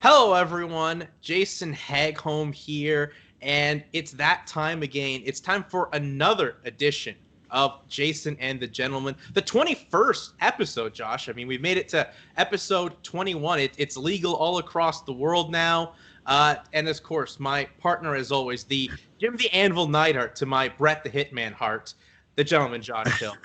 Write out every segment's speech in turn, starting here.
Hello, everyone. Jason Hagholm here, and it's that time again. It's time for another edition of Jason and the Gentleman, the 21st episode, Josh. I mean, we've made it to episode 21. It's legal all across the world now. And of course, my partner, as always, the Jim the Anvil Neidhart to my Brett the Hitman Hart, the gentleman, Josh Hill.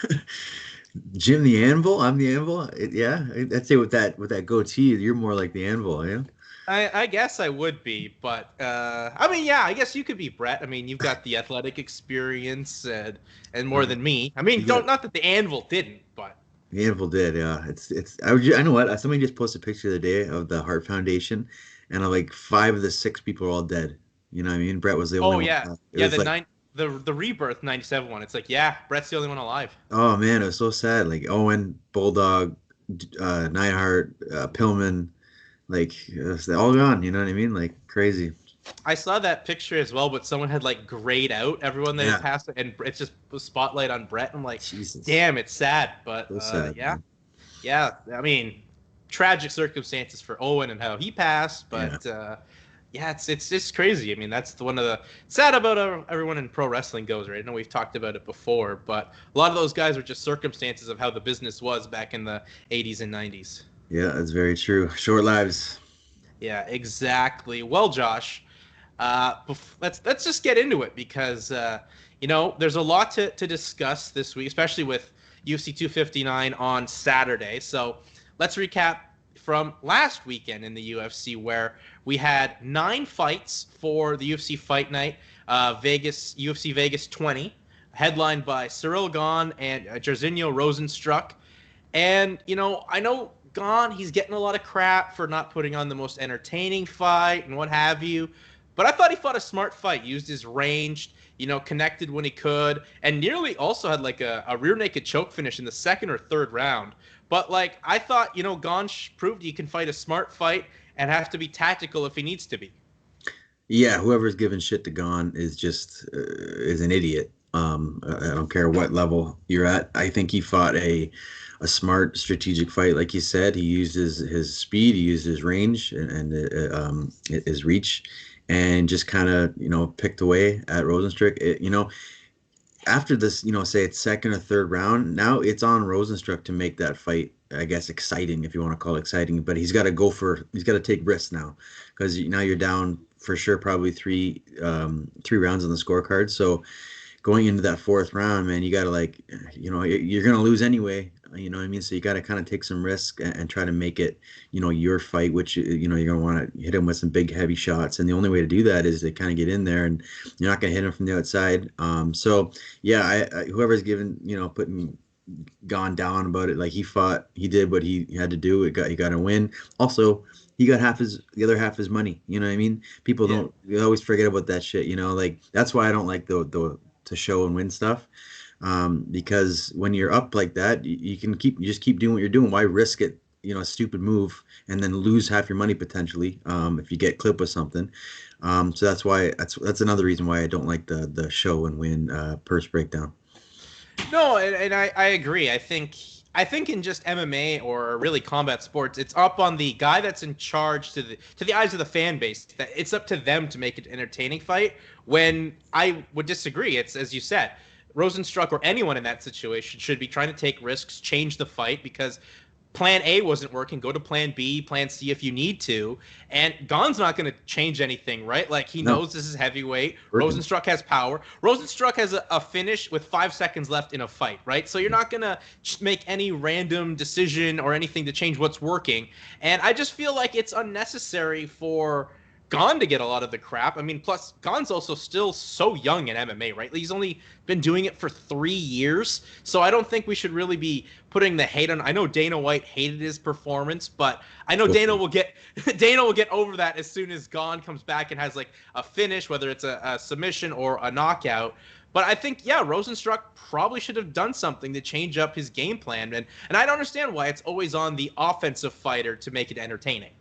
Jim the Anvil? I'm the Anvil? Yeah, I'd say with that goatee, you're more like the Anvil, yeah? I guess I would be, but I mean, yeah, I guess you could be Brett. I mean, you've got the athletic experience and more than me. I mean, not that the Anvil didn't, but the Anvil did, yeah. I know what, somebody just posted a picture the other day of the Heart Foundation, and like 5 of the 6 people are all dead. You know what I mean? Brett was the only one. Oh yeah, the Rebirth '97 one. It's like, yeah, Brett's the only one alive. Oh man, it was so sad. Like Owen, Bulldog, Neidhart, Pillman. Like, they're all gone, you know what I mean? Like, crazy. I saw that picture as well, but someone had, like, grayed out everyone that had passed, and it's just a spotlight on Brett. I'm like, Jesus. Damn, it's sad. But, so sad, yeah. Man. Yeah, I mean, tragic circumstances for Owen and how he passed, but, yeah, it's just crazy. I mean, that's one of the sad about everyone in pro wrestling goes, right? I know we've talked about it before, but a lot of those guys were just circumstances of how the business was back in the 80s and 90s. Yeah, that's very true. Short lives. Yeah, exactly. Well, Josh, let's just get into it because there's a lot to discuss this week, especially with UFC 259 on Saturday. So let's recap from last weekend in the UFC, where we had 9 fights for the UFC Fight Night, UFC Vegas 20, headlined by Ciryl, Gane and Jarzinho, Rozenstruik. And I know Gane, he's getting a lot of crap for not putting on the most entertaining fight and what have you. But I thought he fought a smart fight, used his range, connected when he could, and nearly also had like a rear naked choke finish in the 2nd or 3rd round. But like I thought, Gane proved he can fight a smart fight and have to be tactical if he needs to be. Yeah, whoever's giving shit to Gane is an idiot. I don't care what level you're at. I think he fought a smart strategic fight. Like you said, he used his speed, he used his range and his reach, and just kind of picked away at Rozenstruik. After this, say it's 2nd or 3rd round, now it's on Rozenstruik to make that fight, I guess, exciting, if you want to call it exciting. But he's got to take risks now, because now you're down for sure probably three rounds on the scorecard. So going into that 4th round, man, you got to you're going to lose anyway. You know what I mean? So you got to kind of take some risk and try to make it, your fight, which, you're going to want to hit him with some big, heavy shots. And the only way to do that is to kind of get in there, and you're not going to hit him from the outside. So, yeah, whoever's putting Gane down about it, like he did what he had to do. He got a win. Also, he got the other half his money. You know what I mean? People they always forget about that shit, like that's why I don't like the to show and win stuff. Because when you're up like that, you just keep doing what you're doing. Why risk it, a stupid move and then lose half your money potentially, if you get clipped with something. So that's another reason why I don't like the show and win purse breakdown. No, and I agree. I think in just MMA or really combat sports, it's up on the guy that's in charge to the eyes of the fan base. That it's up to them to make it an entertaining fight. When I would disagree, it's as you said, Rozenstruik or anyone in that situation should be trying to take risks, change the fight, because plan A wasn't working. Go to plan B, plan C if you need to. And Gane's not going to change anything, right? Like, he knows this is heavyweight. Rozenstruik has power. Rozenstruik has a finish with 5 seconds left in a fight, right? So you're not going to make any random decision or anything to change what's working. And I just feel like it's unnecessary for Gane to get a lot of the crap. I mean, plus Gane's also still so young in MMA, right? He's only been doing it for 3 years. So I don't think we should really be putting the hate on. I know Dana White hated his performance, but I know Dana will get over that as soon as Gane comes back and has like a finish, whether it's a submission or a knockout. But I think, Rozenstruik probably should have done something to change up his game plan. And I don't understand why it's always on the offensive fighter to make it entertaining.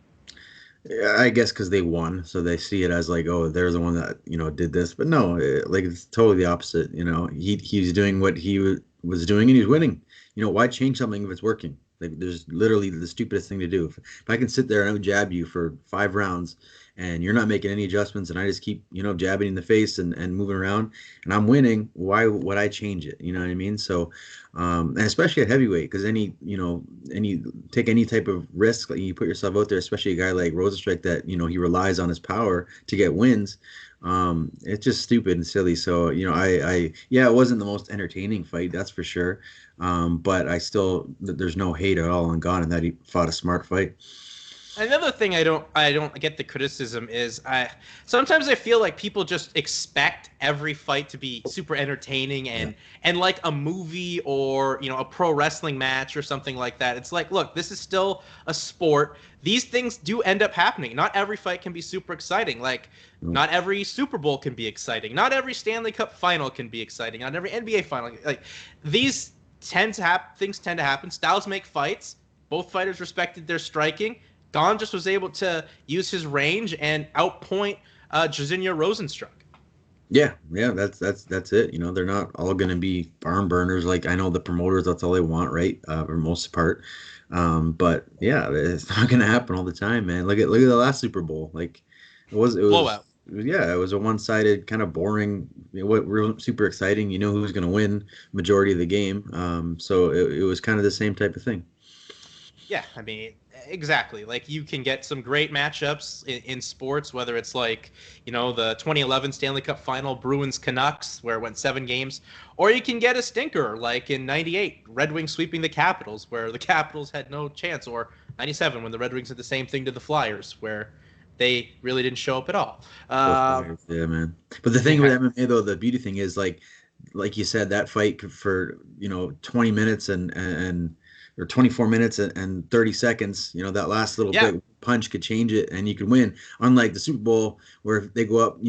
I guess because they won, so they see it as like, oh, they're the one that did this. But no, like it's totally the opposite. He's doing what he was doing, and he's winning. Why change something if it's working? Like, there's literally the stupidest thing to do. If I can sit there and I would jab you for 5 rounds and you're not making any adjustments and I just keep, jabbing in the face and moving around and I'm winning, why would I change it? You know what I mean? So, and especially at heavyweight, because take any type of risk, like you put yourself out there, especially a guy like Rozenstruik that, he relies on his power to get wins. It's just stupid and silly. So, yeah, it wasn't the most entertaining fight, that's for sure. But there's no hate at all on Gane and that he fought a smart fight. Another thing I don't get the criticism is sometimes I feel like people just expect every fight to be super entertaining and like a movie or a pro wrestling match or something like that. It's like, look, this is still a sport. These things do end up happening. Not every fight can be super exciting. Like not every Super Bowl can be exciting. Not every Stanley Cup final can be exciting. Not every NBA final. Like these things tend to happen. Styles make fights. Both fighters respected their striking. Gane just was able to use his range and outpoint Jarzinho Rozenstruik. Yeah, that's it. They're not all going to be barn burners. Like, I know the promoters, that's all they want, right? For most part. But yeah, it's not going to happen all the time, man. Look at the last Super Bowl. Like, it was blowout. Yeah, it was a one-sided, kind of boring. Real super exciting. You know who was going to win majority of the game. So it was kind of the same type of thing. Yeah, I mean, exactly. Like, you can get some great matchups in sports, whether it's like, the 2011 Stanley Cup final, Bruins Canucks, where it went 7 games, or you can get a stinker, like in 98, Red Wings sweeping the Capitals, where the Capitals had no chance, or 97, when the Red Wings did the same thing to the Flyers, where they really didn't show up at all. Yeah, man. But the thing with MMA, though, the beauty thing is, like you said, that fight for 20 minutes or 24 minutes and 30 seconds, that last little big punch could change it and you could win. Unlike the Super Bowl, where if they go up,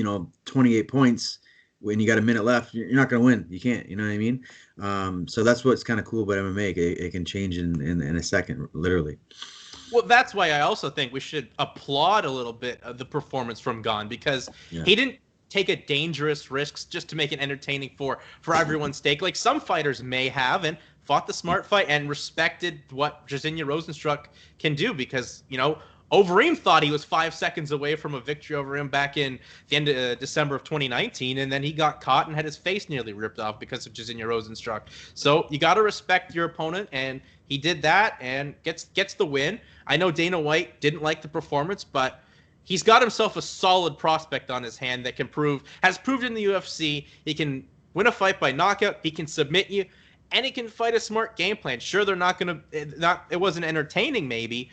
28 points when you got a minute left, you're not going to win. You can't, you know what I mean? So that's what's kind of cool about MMA. It can change in a second, literally. Well, that's why I also think we should applaud a little bit of the performance from Gane, because he didn't take a dangerous risks just to make it entertaining for everyone's stake. Like some fighters may have, and fought the smart fight and respected what Jarzinho Rozenstruik can do, because, Overeem thought he was 5 seconds away from a victory over him back in the end of December of 2019, and then he got caught and had his face nearly ripped off because of Jarzinho Rozenstruik. So you got to respect your opponent, and he did that and gets the win. I know Dana White didn't like the performance, but he's got himself a solid prospect on his hand that has proved in the UFC he can win a fight by knockout, he can submit you, and he can fight a smart game plan. Sure, it wasn't entertaining maybe,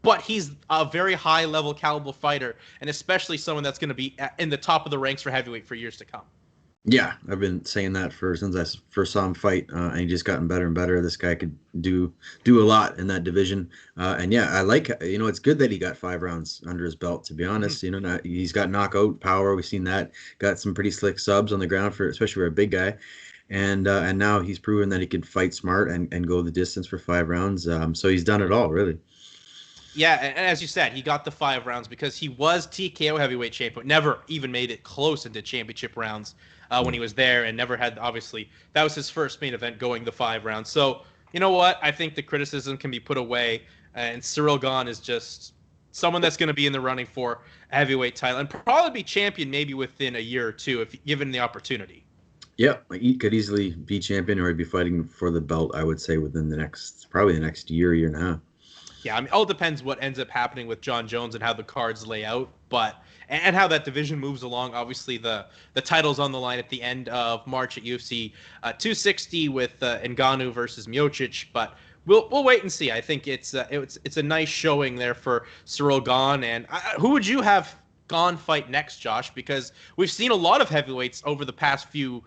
but he's a very high level caliber fighter, and especially someone that's going to be in the top of the ranks for heavyweight for years to come. Yeah, I've been saying that since I first saw him fight, and he just gotten better and better. This guy could do a lot in that division, and yeah, I like. It's good that he got 5 rounds under his belt. To be honest, he's got knockout power. We've seen that. Got some pretty slick subs on the ground especially for a big guy, and now he's proven that he can fight smart and go the distance for 5 rounds. So he's done it all, really. Yeah, and as you said, he got the 5 rounds because he was TKO heavyweight champion, never even made it close into championship rounds when he was there, and never had, obviously, that was his first main event going the 5 rounds. So, you know what? I think the criticism can be put away, and Ciryl Gane is just someone that's going to be in the running for a heavyweight title and probably be champion maybe within a year or two if given the opportunity. Yeah, he could easily be champion, or he'd be fighting for the belt, I would say, within probably the next year and a half. Yeah, I mean, all depends what ends up happening with Jon Jones and how the cards lay out, and how that division moves along. Obviously, the title's on the line at the end of March at UFC 260 with Ngannou versus Miocic, but we'll wait and see. I think it's a nice showing there for Ciryl Gane. And who would you have Gane fight next, Josh? Because we've seen a lot of heavyweights over the past few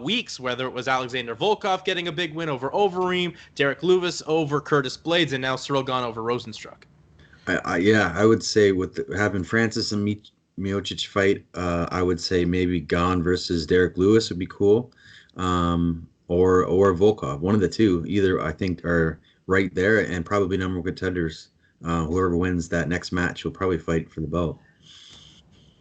weeks, whether it was Alexander Volkov getting a big win over Overeem, Derek Lewis over Curtis Blades, and now Ciryl Gane over Rozenstruik. I would say with having Francis and Miocic fight, I would say maybe Gane versus Derek Lewis would be cool, or Volkov. One of the two, either, I think, are right there and probably number one contenders. Whoever wins that next match will probably fight for the belt.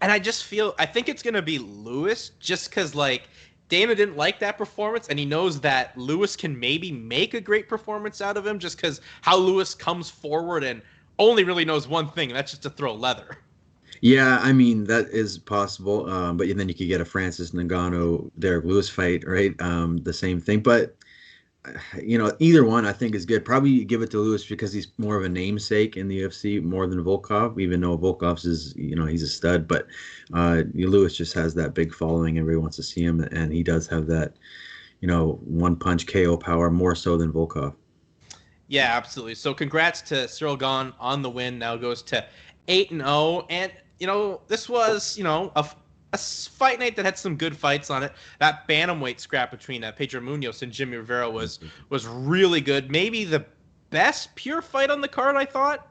And I think it's going to be Lewis, just because, like, Dana didn't like that performance, and he knows that Lewis can maybe make a great performance out of him just because how Lewis comes forward and only really knows one thing, and that's just to throw leather. Yeah, I mean that is possible, but then you could get a Francis Ngannou Derek Lewis fight, right? The same thing, but either one I think is good. Probably give it to Lewis because he's more of a namesake in the UFC more than Volkov, even though Volkov's is, he's a stud. But Lewis just has that big following. Everybody wants to see him, and he does have that, one punch KO power more so than Volkov. Yeah, absolutely. So congrats to Ciryl Gane on the win. Now goes to 8-0, and this was a fight night that had some good fights on it. That bantamweight scrap between Pedro Munoz and Jimmy Rivera was really good. Maybe the best pure fight on the card, I thought.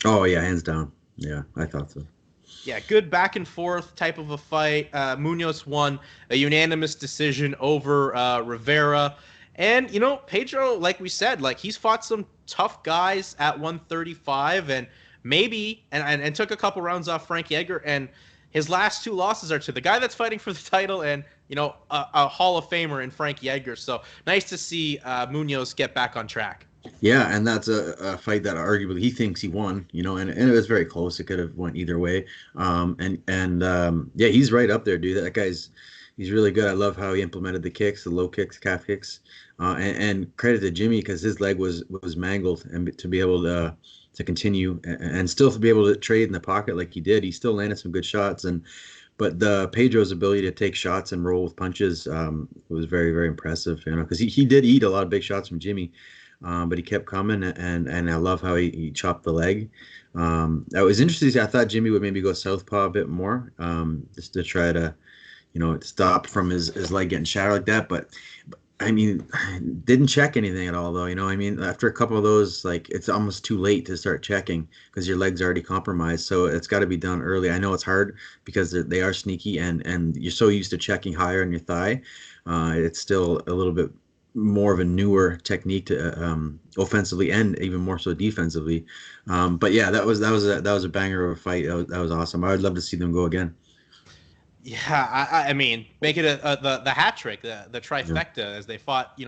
Oh yeah, hands down. Yeah, I thought so. Yeah, good back and forth type of a fight. Munoz won a unanimous decision over Rivera. And, Pedro, like we said, he's fought some tough guys at 135 and maybe and took a couple rounds off Frankie Edgar, and his last two losses are to the guy that's fighting for the title and, a Hall of Famer in Frankie Edgar. So nice to see Munoz get back on track. Yeah, and that's a fight that arguably he thinks he won, and it was very close. It could have went either way. Yeah, he's right up there, dude. That he's really good. I love how he implemented the kicks, the low kicks, calf kicks, and credit to Jimmy because his leg was mangled, and to be able to continue and still to be able to trade in the pocket like he did, he still landed some good shots. But the Pedro's ability to take shots and roll with punches was very, very impressive, because he did eat a lot of big shots from Jimmy. But he kept coming, and I love how he chopped the leg. That was interesting. I thought Jimmy would maybe go southpaw a bit more, just to try to, stop from his leg getting shattered like that. But I mean, didn't check anything at all, though. After a couple of those, it's almost too late to start checking because your leg's already compromised. So it's got to be done early. I know it's hard because they are sneaky, and you're so used to checking higher on your thigh. It's still a little bit more of a newer technique to offensively and even more so defensively. But yeah, that was a banger of a fight. That was awesome. I would love to see them go again. Yeah, I mean, make it the hat trick, the trifecta, as they fought,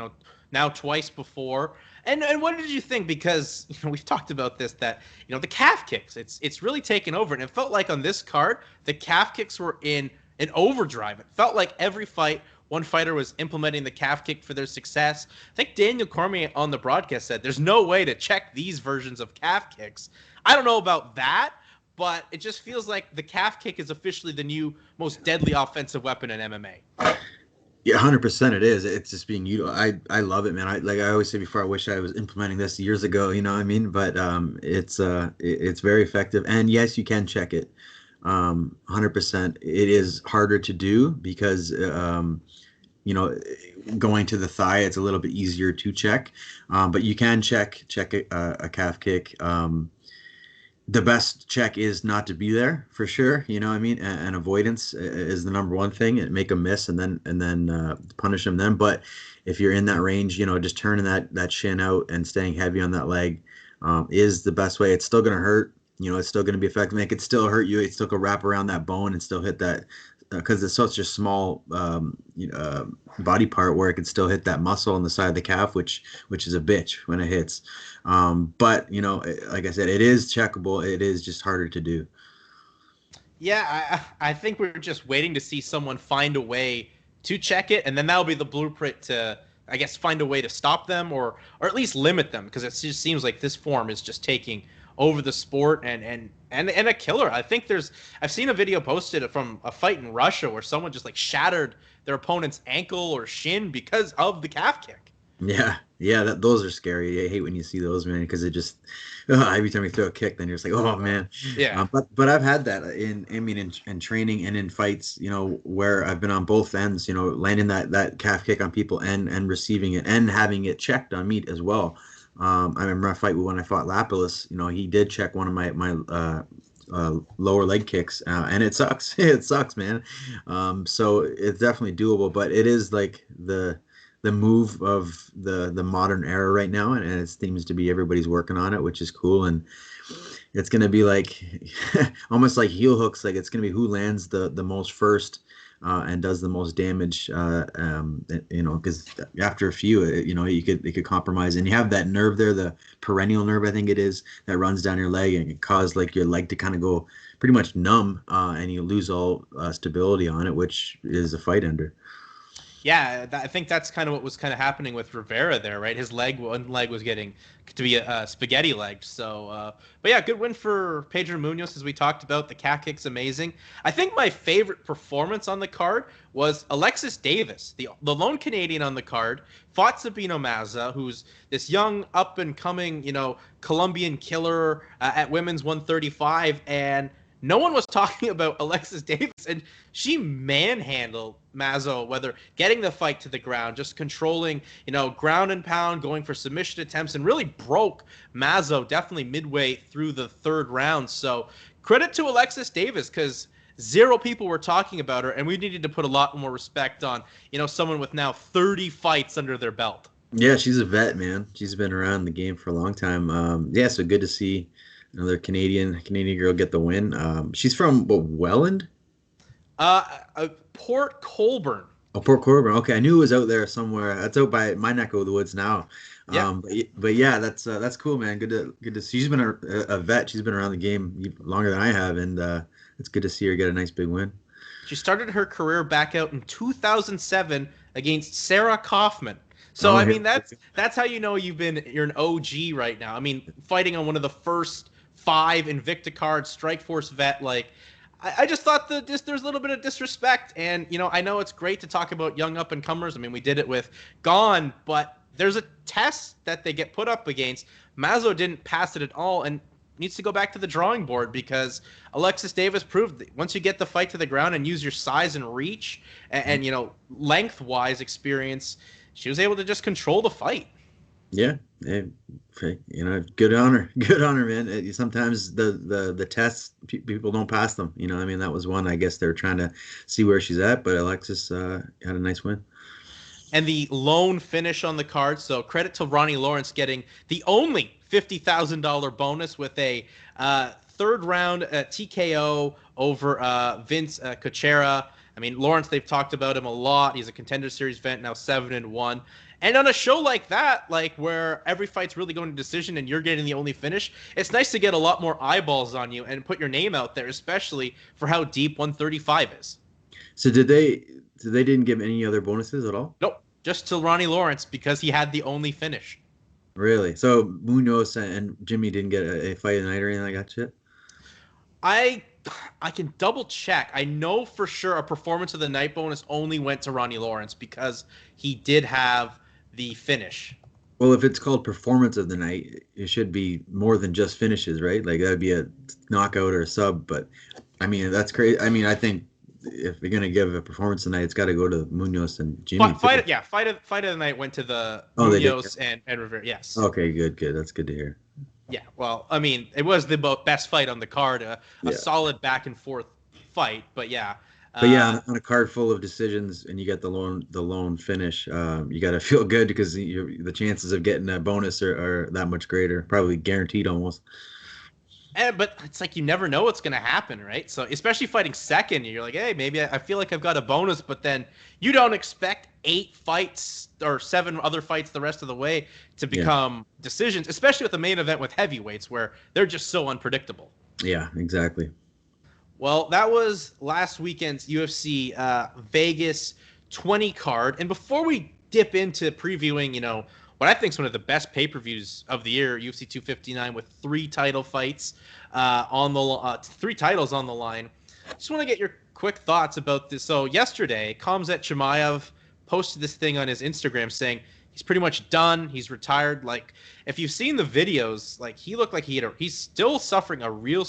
now twice before. And what did you think? Because we've talked about this, that the calf kicks, it's really taken over, and it felt like on this card the calf kicks were in an overdrive. It felt like every fight one fighter was implementing the calf kick for their success. I think Daniel Cormier on the broadcast said there's no way to check these versions of calf kicks. I don't know about that, but it just feels like the calf kick is officially the new most deadly offensive weapon in MMA. Yeah, 100% it is. It's just being utilized. I love it, man. I always say before, I wish I was implementing this years ago, you know what I mean? But it's very effective. And yes, you can check it. 100%. It is harder to do because going to the thigh, it's a little bit easier to check. But you can check a calf kick. The best check is not to be there, for sure. You know what I mean? And avoidance is the number one thing, and make them miss and then punish them then. But if you're in that range, just turning that shin out and staying heavy on that leg is the best way. It's still going to hurt. It's still going to be effective. It could still hurt you. It still could wrap around that bone and still hit that, because it's such a small body part where it could still hit that muscle on the side of the calf, which is a bitch when it hits. But like I said, it is checkable. It is just harder to do. Yeah, I think we're just waiting to see someone find a way to check it, and then that'll be the blueprint to, I guess, find a way to stop them or at least limit them, because it just seems like this form is just taking over the sport and a killer. I think I've seen a video posted from a fight in Russia where someone just shattered their opponent's ankle or shin because of the calf kick. Yeah, those are scary. I hate when you see those, man, because it just every time you throw a kick, then you're just like, oh man. Yeah. But I've had that in training and in fights, where I've been on both ends, landing that calf kick on people and receiving it and having it checked on me as well. I remember a fight when I fought Lapilus. he did check one of my lower leg kicks, and it sucks. It sucks, man. So it's definitely doable, but it is like the move of the modern era right now, and it seems to be everybody's working on it, which is cool. And it's gonna be like almost like heel hooks. Like it's gonna be who lands the most first. and does the most damage. Because after a few, it could compromise, and you have that nerve there, the perennial nerve, I think it is, that runs down your leg, and it cause like your leg to kind of go pretty much numb, and you lose all stability on it, which is a fight ender. Yeah, I think that's kind of what was kind of happening with Rivera there, right? One leg was getting to be a spaghetti legged. So, but yeah, good win for Pedro Munoz, as we talked about. The cat kick's amazing. I think my favorite performance on the card was Alexis Davis, the lone Canadian on the card, fought Sabino Maza, who's this young up and coming, Colombian killer at women's 135, and no one was talking about Alexis Davis, and she manhandled Mazo, whether getting the fight to the ground, just controlling, ground and pound, going for submission attempts, and really broke Mazo definitely midway through the third round. So credit to Alexis Davis, because zero people were talking about her, and we needed to put a lot more respect on, someone with now 30 fights under their belt. Yeah, she's a vet, man. She's been around the game for a long time. So good to see another Canadian girl get the win. She's from Welland? Port Colborne. Oh, Port Colborne. Okay, I knew it was out there somewhere. That's out by my neck of the woods now. Yeah. But yeah, that's cool, man. Good to see. She's been a vet. She's been around the game longer than I have, and it's good to see her get a nice big win. She started her career back out in 2007 against Sarah Kaufman. So that's how you're an OG right now. I mean, fighting on one of the first 5 Invicta cards, Strikeforce vet. Like, I just thought that there's a little bit of disrespect, and I know it's great to talk about young up and comers. I mean, we did it with Gane, but there's a test that they get put up against. Mazo didn't pass it at all, and needs to go back to the drawing board, because Alexis Davis proved that once you get the fight to the ground and use your size and reach and lengthwise experience, she was able to just control the fight. Yeah, good on her. Good on her, man. Sometimes the tests, people don't pass them. That was one. I guess they were trying to see where she's at, but Alexis had a nice win. And the lone finish on the card. So credit to Ronnie Lawrence getting the only $50,000 bonus with a third round TKO over Vince Kuchera. I mean, Lawrence, they've talked about him a lot. He's a Contender Series vet, now 7-1. And on a show like that, like where every fight's really going to decision and you're getting the only finish, it's nice to get a lot more eyeballs on you and put your name out there, especially for how deep 135 is. So they didn't give any other bonuses at all? Nope, just to Ronnie Lawrence, because he had the only finish. Really? So Munoz and Jimmy didn't get a fight of the night or anything like that shit? I can double check. I know for sure a performance of the night bonus only went to Ronnie Lawrence because he did have the finish. Well, if it's called performance of the night, it should be more than just finishes, right? Like that'd be a knockout or a sub. But I mean, that's crazy. I mean, I think if you're gonna give a performance tonight, it's got to go to Munoz and Jimmy. Fight of the night went to the Munoz and Rivera. Yes. Okay, good. That's good to hear. Yeah, well, I mean, it was the best fight on the card, a solid back and forth fight, but yeah. But yeah, on a card full of decisions, and you get the lone finish, you got to feel good, because the chances of getting a bonus are that much greater, probably guaranteed almost. But it's like you never know what's going to happen, right? So especially fighting second, you're like, hey, maybe I feel like I've got a bonus, but then you don't expect 8 fights or 7 other fights the rest of the way to become decisions, especially with the main event with heavyweights where they're just so unpredictable. Yeah, exactly. Well, that was last weekend's UFC Vegas 20 card. And before we dip into previewing, what I think is one of the best pay-per-views of the year, UFC 259, with 3 title fights 3 titles on the line. Just want to get your quick thoughts about this. So yesterday, Khamzat Chimaev posted this thing on his Instagram saying he's pretty much done. He's retired. Like, if you've seen the videos, like he looked like he's still suffering a real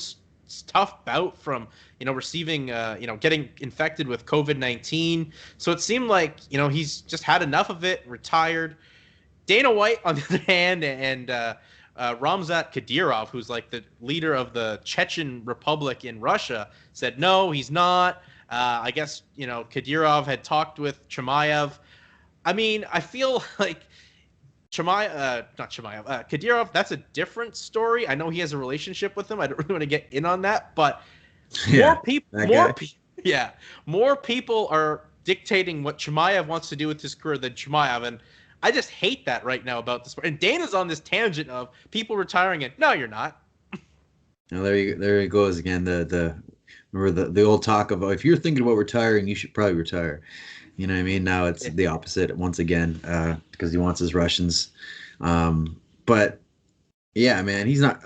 tough bout from receiving getting infected with COVID-19. So it seemed like he's just had enough of it, retired. Dana White, on the other hand, and Ramzat Kadyrov, who's like the leader of the Chechen Republic in Russia, said no, he's not. I guess Kadyrov had talked with Chimaev. I mean, I feel like Kadyrov, that's a different story. I know he has a relationship with him. I don't really want to get in on that, but more people Yeah, more people are dictating what Chimaev wants to do with his career than Chimaev, and I just hate that right now about the sport. And Dana's on this tangent of people retiring, and no, you're not. Now there he goes again. Remember the old talk of, if you're thinking about retiring, you should probably retire. You know what I mean? Now it's the opposite once again, because he wants his Russians. But yeah, man, he's not.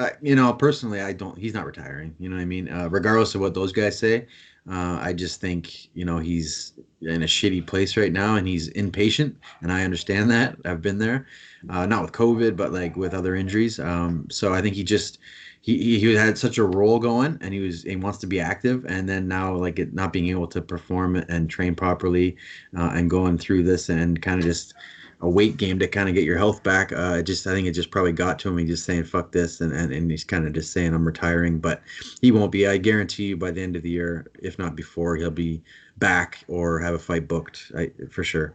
Personally, I don't. He's not retiring. You know what I mean? Regardless of what those guys say, I just think he's in a shitty place right now, and he's impatient, and I understand that. I've been there, not with COVID, but like with other injuries. So I think he had such a role going, and he wants to be active, and then now like not being able to perform and train properly, and going through this and kind of just a weight game to kind of get your health back. I think it just probably got to him. He's just saying fuck this, and he's kind of just saying I'm retiring, but he won't be. I guarantee you by the end of the year, if not before, he'll be back or have a fight booked, for sure.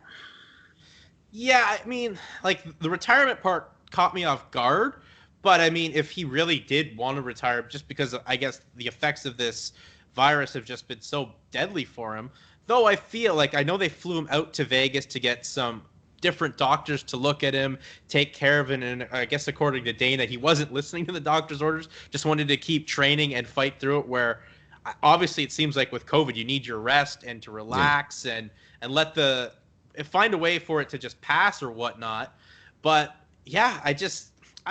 Yeah, I mean, like the retirement part caught me off guard, but I mean, if he really did want to retire, just because I guess the effects of this virus have just been so deadly for him. Though I feel like, I know they flew him out to Vegas to get some different doctors to look at him, take care of him, and I guess according to Dana, he wasn't listening to the doctor's orders, just wanted to keep training and fight through it, where obviously it seems like with COVID, you need your rest and to relax, and let find a way for it to just pass or whatnot. But yeah, I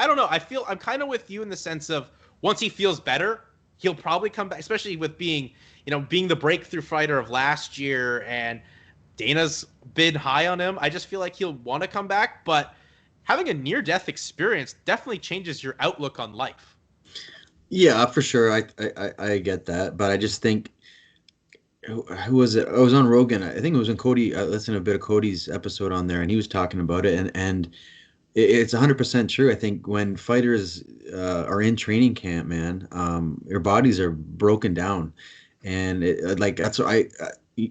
don't know. I'm kind of with you in the sense of, once he feels better, he'll probably come back, especially with being the breakthrough fighter of last year, and Dana's been high on him. I just feel like he'll want to come back, but having a near-death experience definitely changes your outlook on life. Yeah, for sure. I get that, but I just think, who was it? I was on Rogan. I think it was in Cody. I listened to a bit of Cody's episode on there, and he was talking about it, and it's 100% true. I think when fighters are in training camp, man, their bodies are broken down, and that's what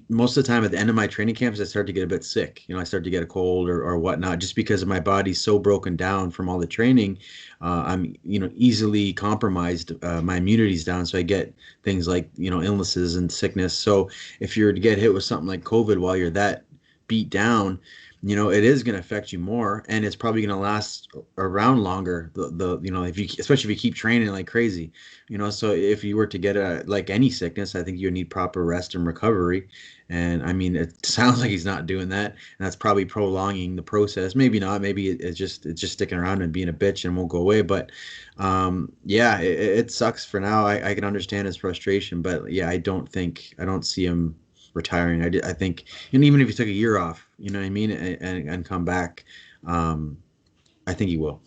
most of the time at the end of my training camps, I start to get a bit sick. I start to get a cold or whatnot, just because of my body's so broken down from all the training. I'm easily compromised. My immunity's down, so I get things like illnesses and sickness. So if you're to get hit with something like COVID while you're that beat down, it is going to affect you more, and it's probably going to last around longer. Especially if you keep training like crazy, So if you were to get like any sickness, I think you need proper rest and recovery. And I mean, it sounds like he's not doing that, and that's probably prolonging the process. Maybe not. Maybe it's just sticking around and being a bitch and won't go away. But yeah, it sucks for now. I can understand his frustration, but yeah, I don't see him retiring. I think, and even if he took a year off, you know what I mean, and come back, I think he will.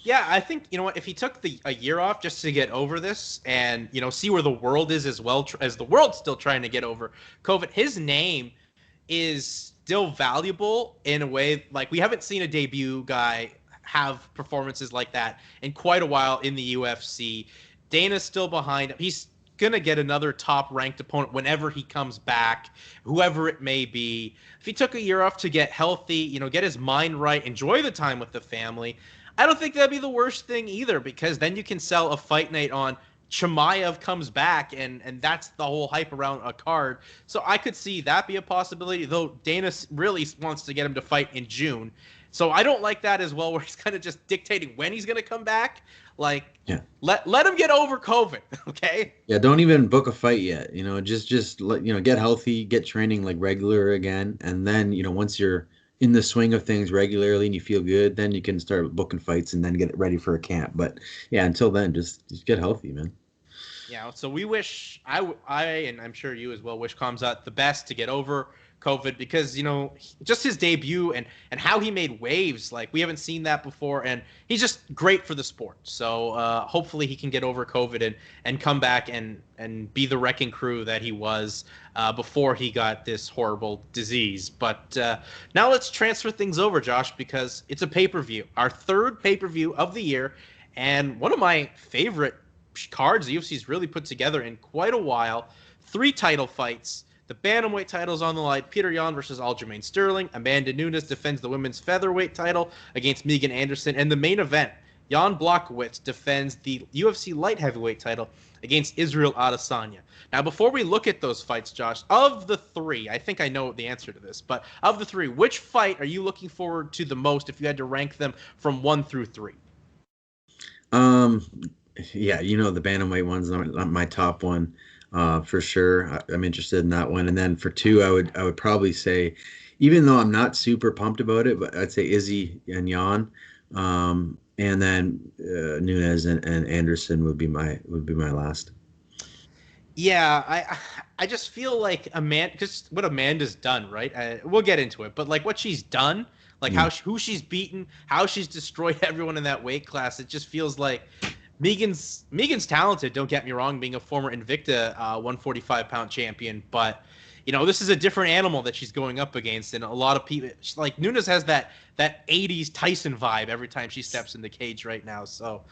Yeah, I think, what, if he took a year off just to get over this and, see where the world is, as well as the world's still trying to get over COVID, his name is still valuable in a way. Like, we haven't seen a debut guy have performances like that in quite a while in the UFC. Dana's still behind him. He's going to get another top-ranked opponent whenever he comes back, whoever it may be. If he took a year off to get healthy, get his mind right, enjoy the time with the family, I don't think that'd be the worst thing either, because then you can sell a fight night on Chimaev comes back, and that's the whole hype around a card. So I could see that be a possibility, though Dana really wants to get him to fight in June. So I don't like that as well, where he's kind of just dictating when he's going to come back. Like, yeah, let him get over COVID, okay? Yeah, don't even book a fight yet. Just let, get healthy, get training like regular again, and then once you're in the swing of things regularly and you feel good, then you can start booking fights and then get ready for a camp. But yeah, until then, just get healthy, man. Yeah, so we wish I and I'm sure you as well wish Khamzat the best to get over COVID, because just his debut and how he made waves, like, we haven't seen that before, and he's just great for the sport. So hopefully he can get over COVID and come back and be the wrecking crew that he was before he got this horrible disease. But now let's transfer things over, Josh, because it's a pay-per-view, our third pay-per-view of the year, and one of my favorite cards the UFC's really put together in quite a while. 3 title fights. The bantamweight title's on the line. Petr Yan versus Aljermain Sterling. Amanda Nunes defends the women's featherweight title against Megan Anderson. And the main event, Jan Blachowicz defends the UFC light heavyweight title against Israel Adesanya. Now, before we look at those fights, Josh, of the three, I think I know the answer to this, but of the three, which fight are you looking forward to the most if you had to rank them from 1 through 3? Um, yeah, the bantamweight one's not my top one, for sure. I'm interested in that one. And then for two, I would probably say, even though I'm not super pumped about it, but I'd say Izzy and Yan. And then Nunes and Anderson would be my last. Yeah, I just feel like Amanda, because what Amanda's done, right? We'll get into it, but like what she's done, like who she's beaten, how she's destroyed everyone in that weight class, it just feels like Megan's talented. Don't get me wrong, being a former Invicta 145-pound champion, but this is a different animal that she's going up against, and a lot of people like Nunes has that 80s Tyson vibe every time she steps in the cage right now. So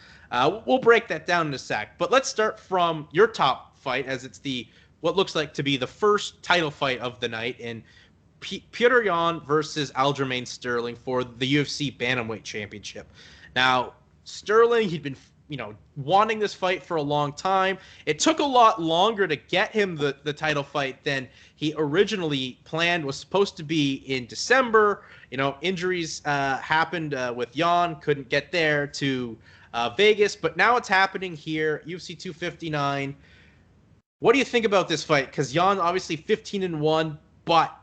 we'll break that down in a sec. But let's start from your top fight, as it's what looks like to be the first title fight of the night in Petr Yan versus Aljermain Sterling for the UFC Bantamweight Championship. Now, Sterling, he'd been wanting this fight for a long time. It took a lot longer to get him the title fight than he originally planned. Was supposed to be in December. Injuries happened with Yan, couldn't get there to Vegas, but now it's happening here, UFC 259. What do you think about this fight? Because Yan obviously 15-1, but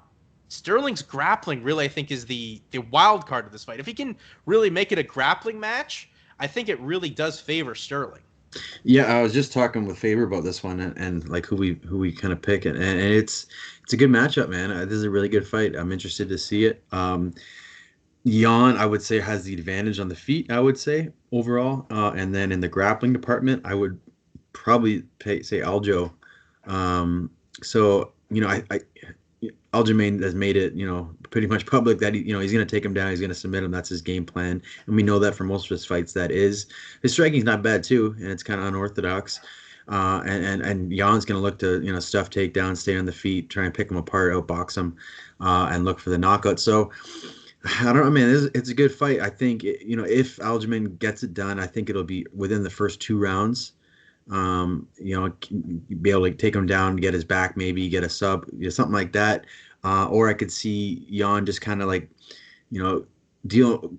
Sterling's grappling really, I think, is the wild card of this fight. If he can really make it a grappling match, I think it really does favor Sterling. Yeah, I was just talking with Faber about this one and like who we kind of pick, and it's a good matchup, man. This is a really good fight. I'm interested to see it. Yan, I would say, has the advantage on the feet, I would say, overall. And then in the grappling department, I would probably say Aljo. Aljermain has made it, pretty much public that he's going to take him down. He's going to submit him. That's his game plan, and we know that for most of his fights. His striking's not bad too, and it's kind of unorthodox. And Jan's going to look to stuff takedowns, stay on the feet, try and pick him apart, outbox him, and look for the knockout. So I don't know, man. It's a good fight. I think if Aljermain gets it done, I think it'll be within the first 2 rounds. Be able to take him down, get his back, maybe get a sub, something like that. Or I could see Yan just kind of like,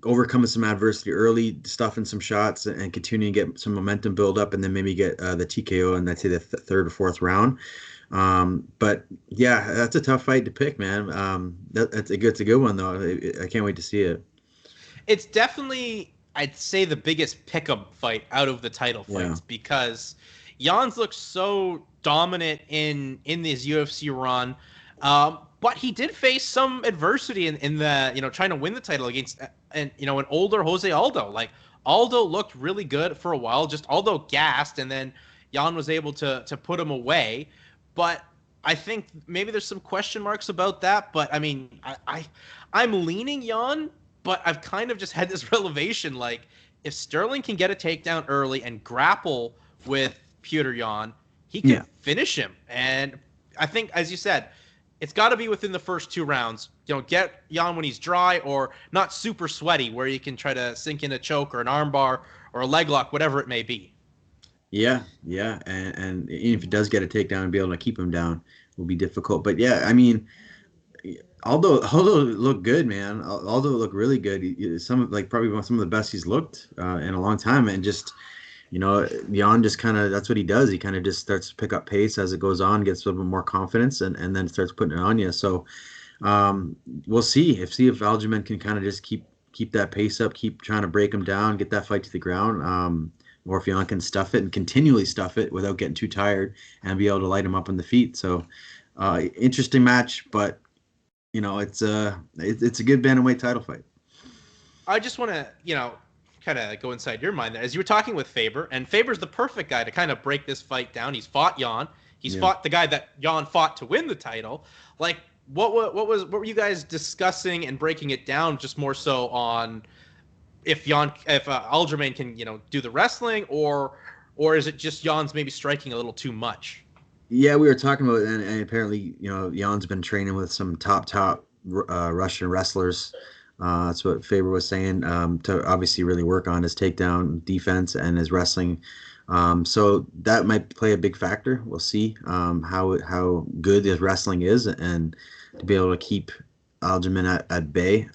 overcoming some adversity early, stuffing some shots, and continuing to get some momentum build up, and then maybe get the TKO in, let's say, the third or fourth round. But yeah, that's a tough fight to pick, man. It's a good one though. I can't wait to see it. It's definitely, I'd say, the biggest pick-up fight out of the title fights, because Jan's looked so dominant in this UFC run, but he did face some adversity in the trying to win the title against an older Jose Aldo. Like, Aldo looked really good for a while, just Aldo gassed, and then Yan was able to put him away. But I think maybe there's some question marks about that. But I mean, I'm leaning Yan. But I've kind of just had this revelation, like, if Sterling can get a takedown early and grapple with Petr Yan, he can finish him. And I think, as you said, it's got to be within the first 2 rounds. Get Yan when he's dry or not super sweaty, where you can try to sink in a choke or an armbar or a leg lock, whatever it may be. Yeah. And if he does get a takedown and be able to keep him down, will be difficult. But yeah, I mean, Aldo looked good, man. Aldo looked really good. Probably some of the best he's looked in a long time. And just, Yan just kind of, that's what he does. He kind of just starts to pick up pace as it goes on, gets a little bit more confidence, and then starts putting it on you. So we'll see if Aljermain can kind of just keep that pace up, keep trying to break him down, get that fight to the ground. Or if Yan can stuff it and continually stuff it without getting too tired and be able to light him up on the feet. So interesting match, but it's a good bantamweight title fight. I just want to, kind of go inside your mind there. As you were talking with Faber, and Faber's the perfect guy to kind of break this fight down. He's fought Yan. He's fought the guy that Yan fought to win the title. Like, what were you guys discussing and breaking it down, just more so on if Aljermain can, do the wrestling, or is it just Jan's maybe striking a little too much? Yeah, we were talking about it, and apparently, Jan's been training with some top Russian wrestlers. That's what Faber was saying, to obviously really work on his takedown defense and his wrestling So that might play a big factor. We'll see how good his wrestling is, and to be able to keep Algerman at bay.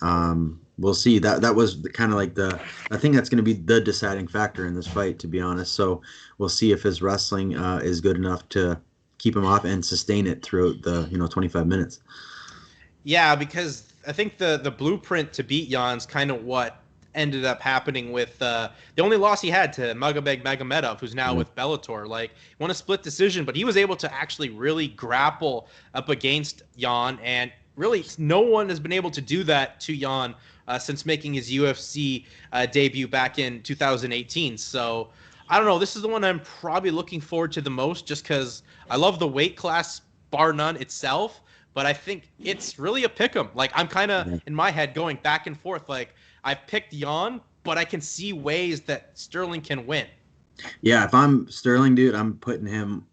We'll see. That was kind of like I think that's going to be the deciding factor in this fight, to be honest. So we'll see if his wrestling is good enough to keep him off and sustain it throughout the 25 minutes. Yeah, because I think the blueprint to beat Jan's kind of what ended up happening with the only loss he had to Magomedov Magomedov, who's now Yeah. with Bellator. Like, won a split decision, but he was able to actually really grapple up against Jan, and really no one has been able to do that to Jan since making his UFC debut back in 2018. So I don't know. This is the one I'm probably looking forward to the most, just because I love the weight class, bar none itself. But I think it's really a pick 'em. Like, I'm kind of Yeah. in my head going back and forth. Like, I picked Jan, but I can see ways that Sterling can win. Yeah, if I'm Sterling, dude, I'm putting him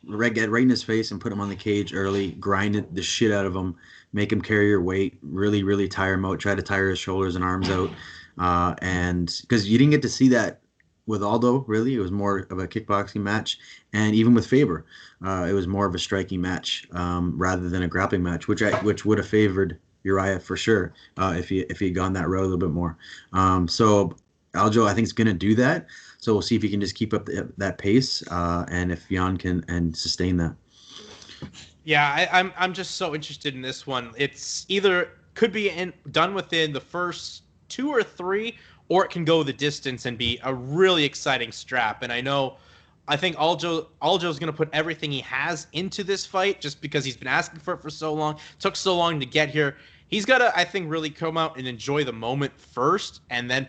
get right in his face and put him on the cage early, grind the shit out of him, make him carry your weight, really, really tire him out, try to tire his shoulders and arms out. And because you didn't get to see that with Aldo, really, it was more of a kickboxing match. And even with Faber, it was more of a striking match rather than a grappling match, which would have favored Uriah for sure if he had gone that road a little bit more. So Aljo, I think, is going to do that. So we'll see if he can just keep up that pace, and if Jan can and sustain that. Yeah, I'm just so interested in this one. It's either could be done within the first two or three, or it can go the distance and be a really exciting strap. And I think Aljo's going to put everything he has into this fight, just because he's been asking for it for so long. Took so long to get here. He's got to, I think, really come out and enjoy the moment first, and then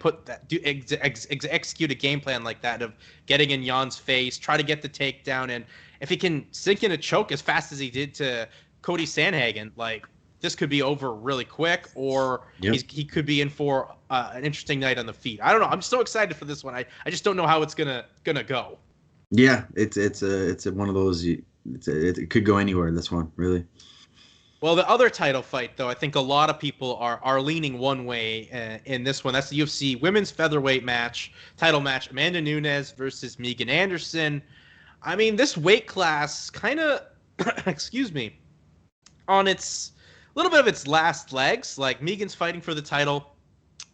execute a game plan like that of getting in Jan's face, try to get the takedown, and if he can sink in a choke as fast as he did to Cody Sandhagen, like, this could be over really quick, or Yep. he could be in for an interesting night on the feet. I don't know. I'm so excited for this one. I just don't know how it's gonna go. Yeah, it's one of those. It could go anywhere. This one, really. Well, the other title fight, though, I think a lot of people are leaning one way in this one. That's the UFC Women's Featherweight title match, Amanda Nunes versus Megan Anderson. I mean, this weight class kind of, excuse me, on its little bit of its last legs. Like, Megan's fighting for the title,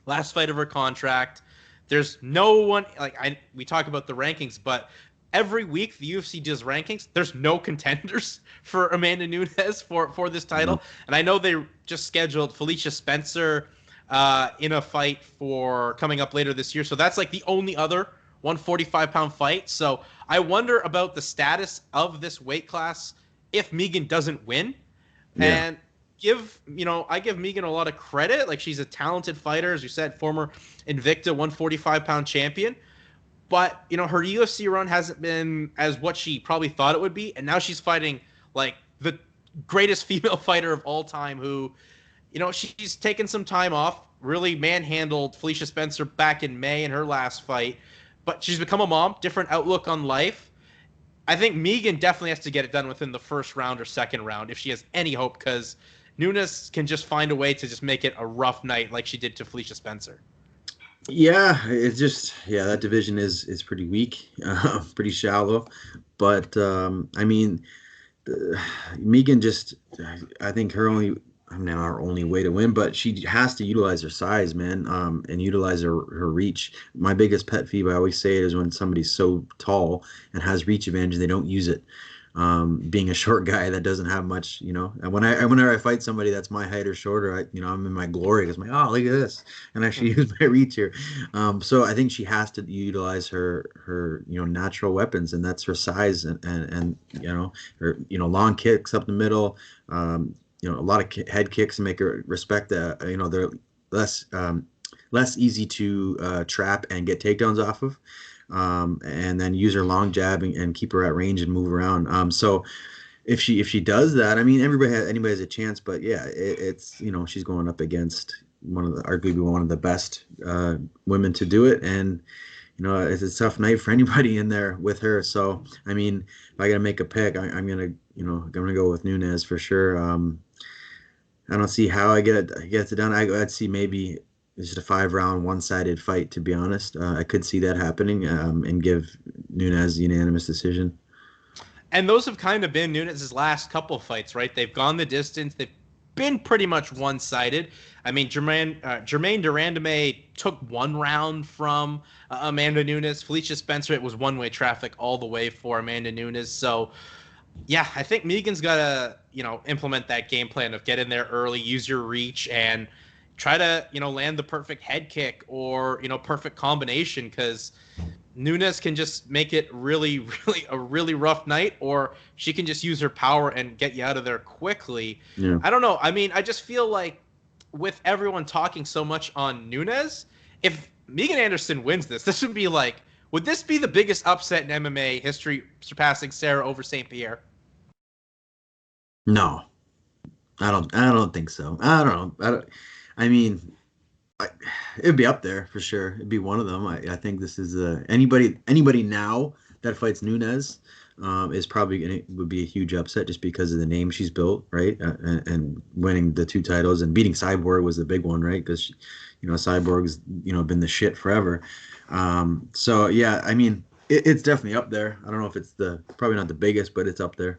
last fight of her contract. There's no one, like, we talk about the rankings, but every week the UFC does rankings. There's no contenders for Amanda Nunes for this title. Mm-hmm. And I know they just scheduled Felicia Spencer in a fight for coming up later this year. So that's like the only other 145-pound fight. So I wonder about the status of this weight class if Megan doesn't win. Yeah. And I give Megan a lot of credit. Like, she's a talented fighter, as you said, former Invicta 145-pound champion. But, her UFC run hasn't been as what she probably thought it would be. And now she's fighting, like, the greatest female fighter of all time who, she's taken some time off, really manhandled Felicia Spencer back in May in her last fight. But she's become a mom, different outlook on life. I think Megan definitely has to get it done within the first round or second round if she has any hope, because Nunes can just find a way to just make it a rough night like she did to Felicia Spencer. Yeah, it's just that division is pretty weak, pretty shallow. But I mean, Megan just, I think not our only way to win, but she has to utilize her size, man, and utilize her reach. My biggest pet peeve, I always say it, is when somebody's so tall and has reach advantage and they don't use it. Being a short guy that doesn't have much, and whenever I fight somebody that's my height or shorter, I'm in my glory because I'm like, oh, look at this, and I should use my reach here. So I think she has to utilize her natural weapons, and that's her size and her long kicks up the middle, a lot of head kicks to make her respect that they're less easy to trap and get takedowns off of. And then use her long jab and keep her at range and move around. So if she does that, I mean, anybody has a chance. But yeah, it's she's going up against arguably one of the best women to do it, and it's a tough night for anybody in there with her. So I mean, if I gotta make a pick, I'm gonna go with Nunes for sure. I don't see how I get it done. I'd see maybe It's just a 5-round, one-sided fight. To be honest, I could see that happening, and give Nunes a unanimous decision. And those have kind of been Nunes' last couple fights, right? They've gone the distance. They've been pretty much one-sided. I mean, Germaine de Randamie took one round from Amanda Nunes. Felicia Spencer, it was one-way traffic all the way for Amanda Nunes. So, yeah, I think Megan's got to, implement that game plan of get in there early, use your reach, and try to, land the perfect head kick or, perfect combination, because Nunes can just make it really, really a really rough night, or she can just use her power and get you out of there quickly. Yeah. I don't know. I mean, I just feel like with everyone talking so much on Nunes, if Megan Anderson wins this would be like, would this be the biggest upset in MMA history, surpassing Sarah over St. Pierre? No, I don't think so. I don't know. I mean, it'd be up there for sure. It'd be one of them. I think this is anybody now that fights Nunes is probably would be a huge upset just because of the name she's built, right? And winning the 2 titles and beating Cyborg was the big one, right? Because Cyborg's been the shit forever. So yeah, I mean, it's definitely up there. I don't know if it's probably not the biggest, but it's up there.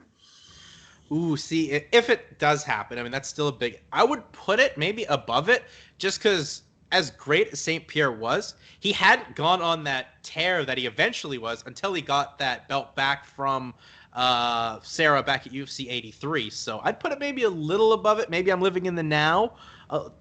Ooh, see, if it does happen, I mean, that's still a big. I would put it maybe above it, just because as great as St. Pierre was, he hadn't gone on that tear that he eventually was until he got that belt back from Sarah back at UFC 83. So I'd put it maybe a little above it. Maybe I'm living in the now.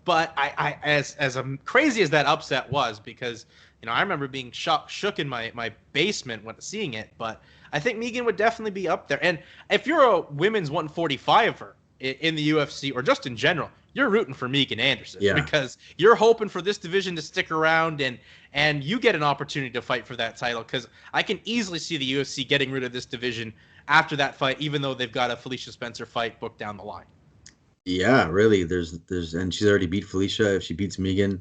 But I as crazy as that upset was, because I remember being shook in my basement when seeing it. But I think Megan would definitely be up there. And if you're a women's 145er in the UFC or just in general, you're rooting for Megan Anderson, because you're hoping for this division to stick around and you get an opportunity to fight for that title. Because I can easily see the UFC getting rid of this division after that fight, even though they've got a Felicia Spencer fight booked down the line. Yeah, really. There's and she's already beat Felicia. If she beats Megan,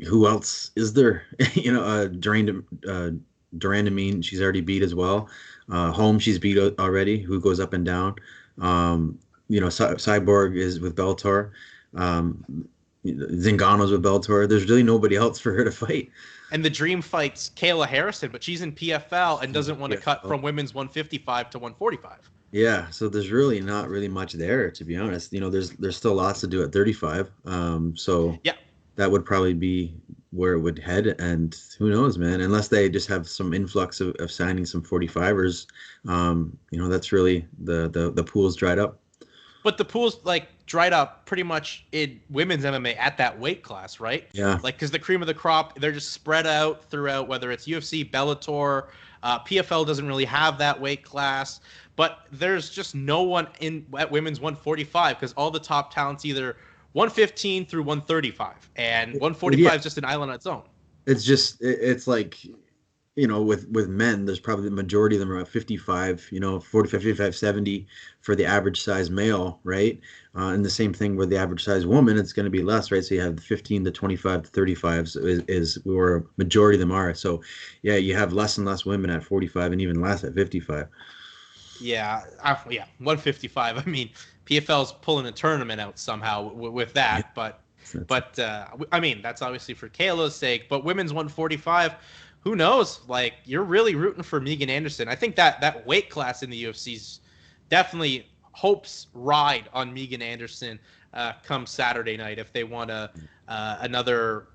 who else is there? Durandamine, she's already beat as well. Home, she's beat already. Who goes up and down? Cyborg is with Bellator. Zingano's with Bellator. There's really nobody else for her to fight. And the dream fights Kayla Harrison, but she's in PFL and doesn't want to cut from women's 155 to 145. Yeah, so there's really not really much there, to be honest. There's still lots to do at 35. So yeah, that would probably be where it would head, and who knows, man? Unless they just have some influx of signing some 45ers, that's really the pool's dried up. But the pool's dried up pretty much in women's MMA at that weight class, right? Yeah. Because the cream of the crop, they're just spread out throughout, whether it's UFC, Bellator, PFL doesn't really have that weight class. But there's just no one at women's 145, because all the top talents either 115 through 135, and 145 is just an island on its own. It's like, with men, there's probably the majority of them are at 55, 45, 55, 70 for the average size male, right? And the same thing with the average size woman, it's going to be less, right? So you have the 15 to 25 to 35 is where majority of them are. So yeah, you have less and less women at 45 and even less at 55. Yeah, 155. I mean, PFL's pulling a tournament out somehow with that, but I mean, that's obviously for Kayla's sake. But women's 145, who knows? You're really rooting for Megan Anderson. I think that weight class in the UFC's definitely hopes ride on Megan Anderson come Saturday night if they want another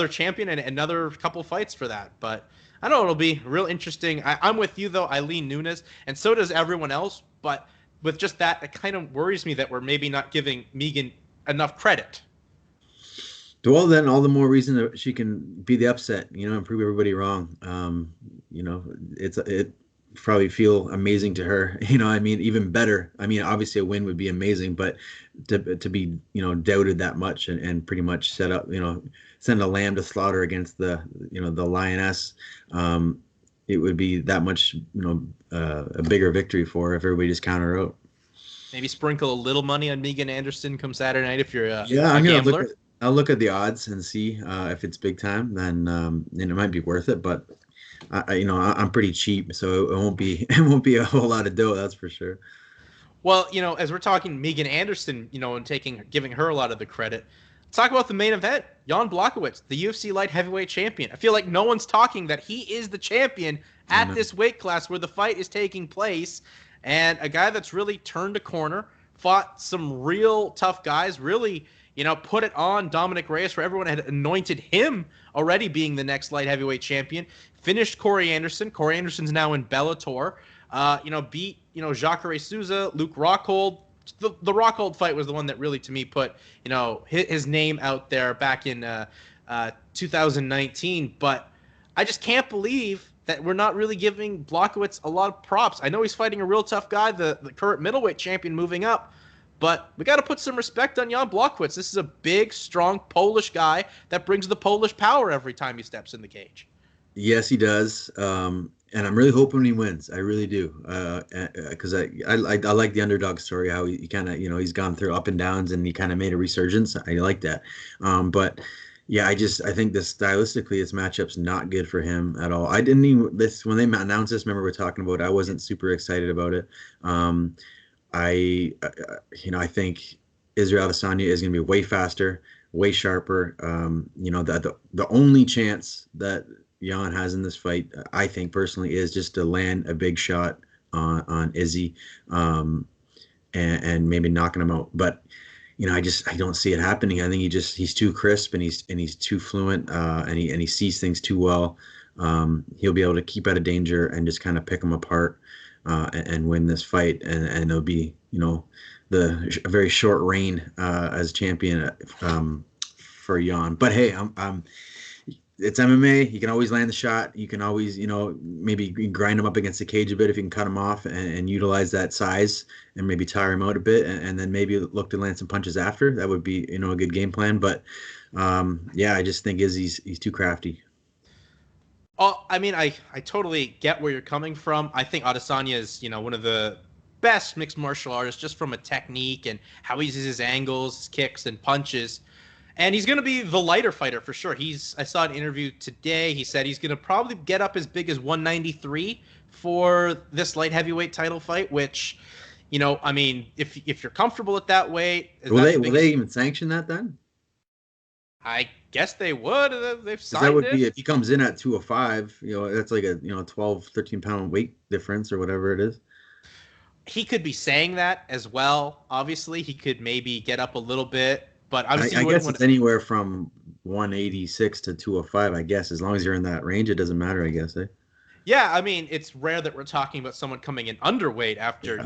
champion and another couple fights for that. But I don't know, it'll be real interesting. I'm with you, though. I lean Nunes, and so does everyone else. But with just that, it kind of worries me that we're maybe not giving Megan enough credit. Well, then all the more reason that she can be the upset, and prove everybody wrong. It probably feel amazing to her. I mean, even better. I mean, obviously a win would be amazing, but to be, doubted that much and pretty much set up, send a lamb to slaughter against the lioness, it would be that much, a bigger victory for her if everybody just counter her out. Maybe sprinkle a little money on Megan Anderson come Saturday night if you're a I'm gambler. I'll look at the odds and see if it's big time, then it might be worth it. But I'm pretty cheap, so it won't be a whole lot of dough, that's for sure. Well, as we're talking Megan Anderson, and giving her a lot of the credit, Talk about the main event. Jan Blachowicz, the UFC light heavyweight champion. I feel like no one's talking that he is the champion at this weight class where the fight is taking place. And a guy that's really turned a corner, fought some real tough guys, really, put it on Dominic Reyes, where everyone had anointed him already being the next light heavyweight champion. Finished Corey Anderson. Corey Anderson's now in Bellator. Beat, Jacare Souza, Luke Rockhold. The Rockhold fight was the one that really, to me, put his name out there back in 2019. But I just can't believe that we're not really giving Blachowicz a lot of props. I know he's fighting a real tough guy, the current middleweight champion moving up, but we got to put some respect on Jan Blachowicz. This is a big, strong Polish guy that brings the Polish power every time he steps in the cage. Yes, he does. And I'm really hoping he wins. I really do. Because I like the underdog story, how he kind of, he's gone through up and downs and he kind of made a resurgence. I like that. But yeah, I think this stylistically, this matchup's not good for him at all. I didn't even, when they announced this, remember we're talking about it, I wasn't super excited about it. I think Israel Adesanya is going to be way faster, way sharper. The only chance that Jan has in this fight, I think personally, is just to land a big shot on Izzy, and maybe knocking him out. But I don't see it happening. I think he's too crisp and he's too fluent, and he sees things too well. He'll be able to keep out of danger and just kind of pick them apart and win this fight, and it'll be a very short reign as champion for Jan. But hey, it's MMA. You can always land the shot. You can always, maybe grind him up against the cage a bit if you can cut him off and utilize that size and maybe tire him out a bit, and then maybe look to land some punches after. That would be, a good game plan. But I just think he's too crafty. Oh, I mean, I totally get where you're coming from. I think Adesanya is, one of the best mixed martial artists just from a technique and how he uses his angles, his kicks, and punches. And he's going to be the lighter fighter for sure. I saw an interview today. He said he's going to probably get up as big as 193 for this light heavyweight title fight, which, I mean, if you're comfortable at that weight. Will they even sanction that then? I guess they would. They've signed that would be, if he comes in at 205, that's like a 12, 13 pound weight difference or whatever it is. He could be saying that as well. Obviously, he could maybe get up a little bit. But obviously, I guess it's anywhere from 186 to 205, I guess. As long as you're in that range, it doesn't matter, I guess. Yeah, I mean, it's rare that we're talking about someone coming in underweight after,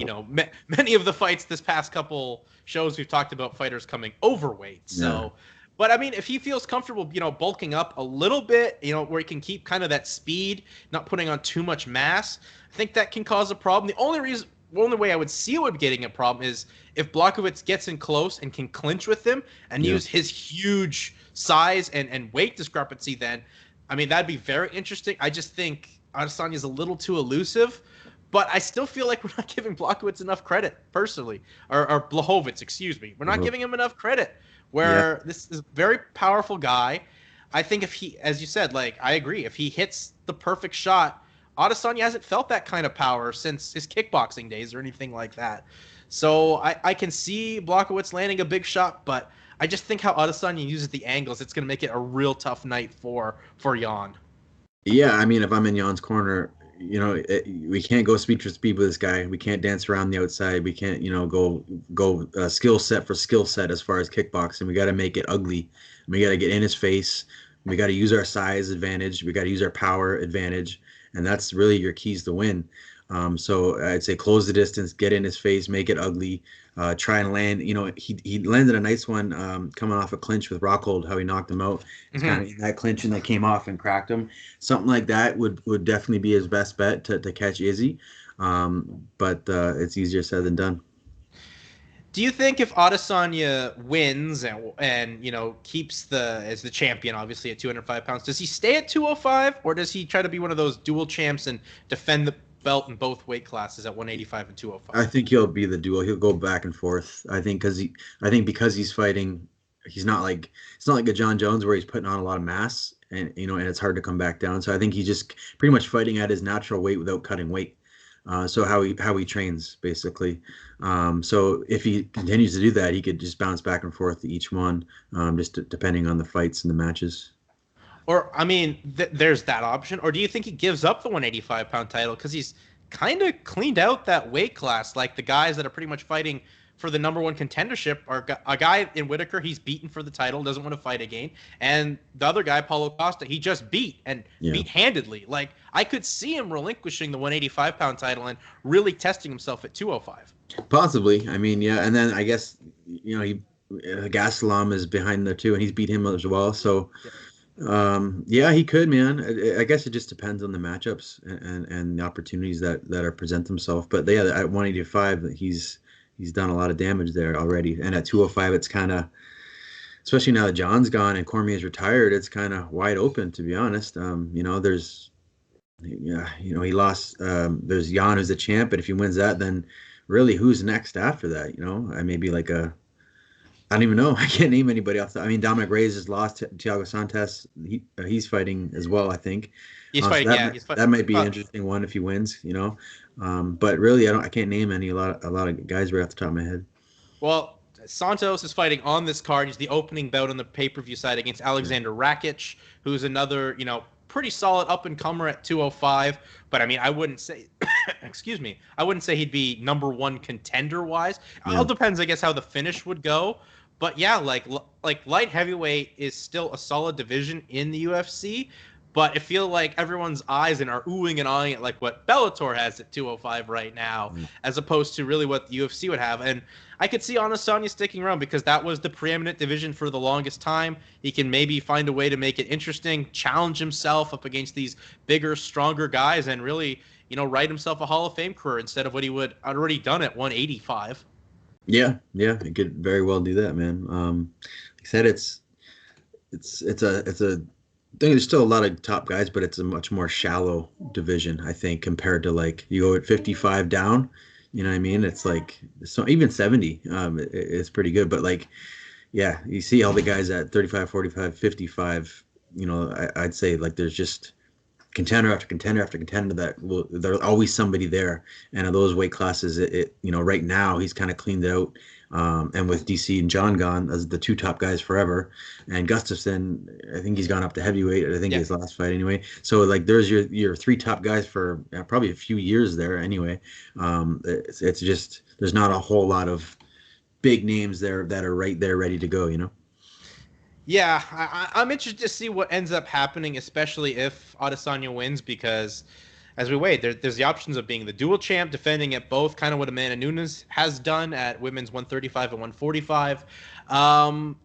many of the fights this past couple shows we've talked about fighters coming overweight. So, but I mean, if he feels comfortable, bulking up a little bit, where he can keep kind of that speed, not putting on too much mass, I think that can cause a problem. The only way I would see it would be getting a problem is if Blachowicz gets in close and can clinch with him and use his huge size and weight discrepancy, then, I mean, that'd be very interesting. I just think Adesanya is a little too elusive, but I still feel like we're not giving Blachowicz enough credit, personally. Or Blachowicz, excuse me. We're not giving him enough credit, where this is a very powerful guy. I think if he, as you said, I agree, if he hits the perfect shot, Adesanya hasn't felt that kind of power since his kickboxing days or anything like that. So I can see Blachowicz landing a big shot, but I just think how Adesanya uses the angles, it's going to make it a real tough night for Jan. Yeah, I mean, if I'm in Jan's corner, we can't go speed for speed with this guy. We can't dance around the outside. We can't, go skill set for skill set as far as kickboxing. We got to make it ugly. We got to get in his face. We got to use our size advantage. We got to use our power advantage. And that's really your keys to win. So I'd say close the distance, get in his face, make it ugly, try and land. He landed a nice one coming off a clinch with Rockhold, how he knocked him out. It's kind of in that clinch and that came off and cracked him. Something like that would definitely be his best bet to catch Izzy. But it's easier said than done. Do you think if Adesanya wins and keeps as the champion, obviously at 205 pounds, does he stay at 205 or does he try to be one of those dual champs and defend the belt in both weight classes at 185 and 205? I think he'll be the dual. He'll go back and forth. I think because he's fighting, it's not like a John Jones where he's putting on a lot of mass and it's hard to come back down. So I think he's just pretty much fighting at his natural weight without cutting weight. So how he trains basically. So if he continues to do that, he could just bounce back and forth to each one, depending on the fights and the matches. Or, I mean, there's that option. Or do you think he gives up the 185-pound title because he's kind of cleaned out that weight class? Like the guys that are pretty much fighting for the number one contendership are a guy in Whitaker. He's beaten for the title, doesn't want to fight again. And the other guy, Paulo Costa, he just beat and beat handedly. Like I could see him relinquishing the 185-pound title and really testing himself at 205. Possibly. I mean, yeah. And then I guess, Gastelum is behind there too, and he's beat him as well. So. Yeah, he could, man. I guess it just depends on the matchups and the opportunities that are present themselves. But yeah, at 185, he's done a lot of damage there already. And at 205, it's kind of, especially now that John's gone and Cormier's retired, it's kind of wide open, to be honest. There's, he lost. There's Yan who's the champ, but if he wins that, then really who's next after that? Maybe like I don't even know. I can't name anybody else. I mean, Dominic Reyes has lost. Thiago Santos, he's fighting as well, I think. He's fighting. That might be an interesting one if he wins. But really, I can't name a lot of guys right off the top of my head. Well, Santos is fighting on this card. He's the opening bout on the pay-per-view side against Alexander Rakic, who's another, pretty solid up-and-comer at 205. But, I mean, I wouldn't say excuse me. I wouldn't say he'd be number one contender-wise. It all depends, I guess, how the finish would go. But yeah, like light heavyweight is still a solid division in the UFC, but I feel like everyone's eyes are oohing and ahhing at like what Bellator has at 205 right now, as opposed to really what the UFC would have. And I could see Adesanya sticking around because that was the preeminent division for the longest time. He can maybe find a way to make it interesting, challenge himself up against these bigger, stronger guys, and really, write himself a Hall of Fame career instead of what he would already done at 185. Yeah, it could very well do that, man. Like I said, it's a I think there's still a lot of top guys, but it's a much more shallow division, I think, compared to like you go at 55 down. You know what I mean? It's like even 70, it's pretty good. But like, yeah, you see all the guys at 35, 45, 55. I'd say like there's just contender after contender after contender there's always somebody there. And in those weight classes, right now he's kind of cleaned out. And with DC and John gone as the two top guys forever, and Gustafsson, I think he's gone up to heavyweight. I think his last fight anyway. So like there's your three top guys for probably a few years there anyway. It's just there's not a whole lot of big names there that are right there ready to go. Yeah, I'm interested to see what ends up happening, especially if Adesanya wins, because as we wait, there's the options of being the dual champ, defending at both, kind of what Amanda Nunes has done at women's 135 and 145. And,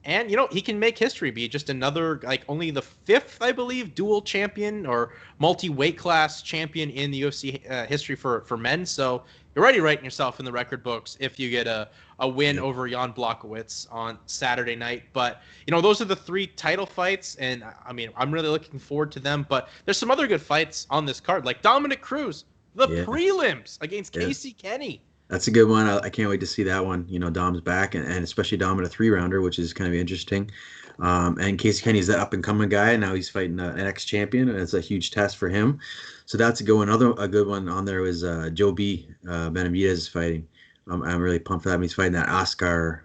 he can make history, be just another, like only the fifth, I believe, dual champion or multi-weight class champion in the UFC history for men. So you're already writing yourself in the record books if you get a win over Jan Blachowicz on Saturday night. But, those are the three title fights, and, I mean, I'm really looking forward to them. But there's some other good fights on this card, like Dominic Cruz, the prelims against Casey Kenny. That's a good one. I can't wait to see that one. Dom's back, and especially Dom in a 3-rounder, which is kind of interesting. And Casey Kenny's the up-and-coming guy, and now he's fighting an ex-champion, and it's a huge test for him. So that's a good one. A good one on there was Joe B. Benavidez is fighting. I'm really pumped for that. He's fighting that Askar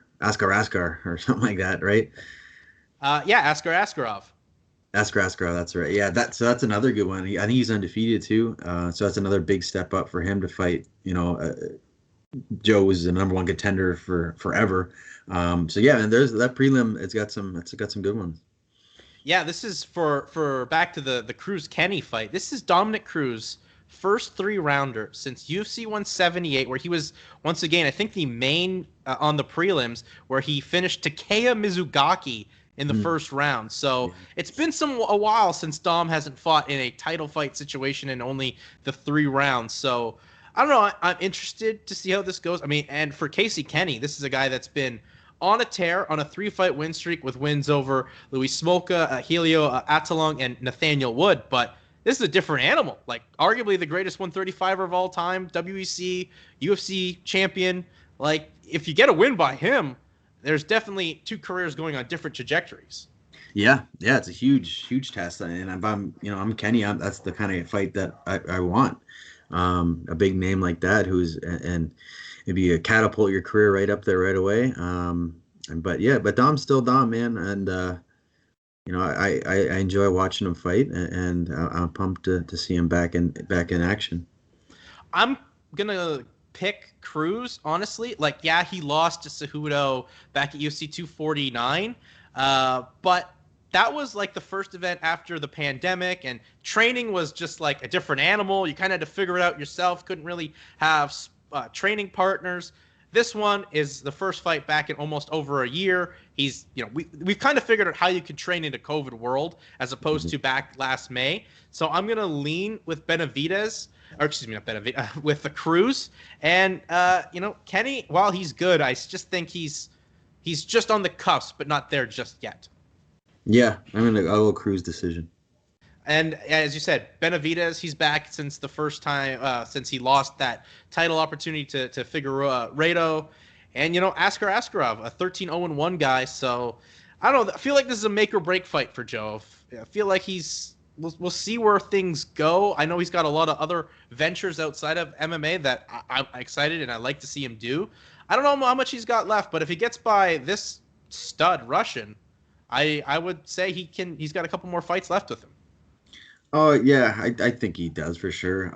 or something like that, right? Askar Askarov. Askarov, that's right. Yeah, that's another good one. I think he's undefeated too. So that's another big step up for him to fight. Joe was the number one contender for forever. So yeah, and there's that prelim. It's got some good ones. Yeah, this is for back to the Cruz Kenny fight. This is Dominic Cruz first 3-rounder since UFC 178, where he was once again, I think the main on the prelims, where he finished Takeya Mizugaki in the first round. So it's been a while since Dom hasn't fought in a title fight situation in only the 3 rounds. So I don't know. I'm interested to see how this goes. I mean, and for Casey Kenny, this is a guy that's been on a tear, on a 3-fight win streak with wins over Luis Smolka, Helio Atalong, and Nathaniel Wood. But this is a different animal. Like, arguably the greatest 135er of all time, WEC, UFC champion. Like, if you get a win by him, there's definitely 2 careers going on different trajectories. Yeah, it's a huge test. And I'm Kenny. That's the kind of fight that I want. a big name like that, and maybe catapult your career right up there right away. But Dom's still Dom, man, and I enjoy watching him fight, and I'm pumped to see him back in action. I'm gonna pick Cruz, honestly. Like, yeah, he lost to Cejudo back at UFC 249, but that was like the first event after the pandemic, and training was just like a different animal. You kind of had to figure it out yourself. Couldn't really have training partners. This one is the first fight back in almost over a year. We've kind of figured out how you can train in a COVID world as opposed to back last May. So I'm gonna lean with Benavidez, or excuse me, not Benavidez, with the Cruz. And Kenny, while he's good, I just think he's just on the cusp, but not there just yet. Yeah, I'm gonna go Cruz decision. And as you said, Benavidez, he's back since the first time, since he lost that title opportunity to Figueiredo. And, Askar Askarov, a 13-0-1 guy. So, I don't know. I feel like this is a make-or-break fight for Joe. I feel like we'll see where things go. I know he's got a lot of other ventures outside of MMA that I'm excited and I like to see him do. I don't know how much he's got left, but if he gets by this stud Russian, I would say he's got a couple more fights left with him. Oh yeah, I think he does for sure.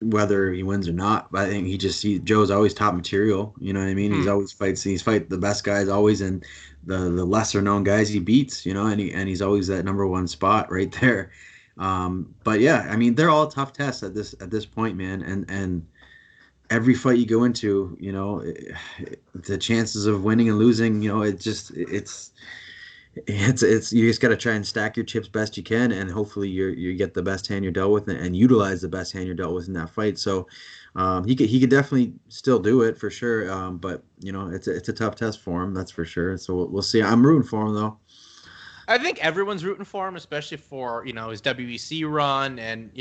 Whether he wins or not, but I think Joe's always top material. You know what I mean? He's always fight the best guys always, and the lesser known guys he beats. And he's always that number one spot right there. But yeah, I mean they're all tough tests at this point, man. And every fight you go into, the chances of winning and losing, it's you just got to try and stack your chips best you can, and hopefully you get the best hand you're dealt with and utilize the best hand you're dealt with in that fight. So he could definitely still do it for sure. But it's a tough test for him, that's for sure. So we'll see. I'm rooting for him though. I think everyone's rooting for him, especially for his WEC run and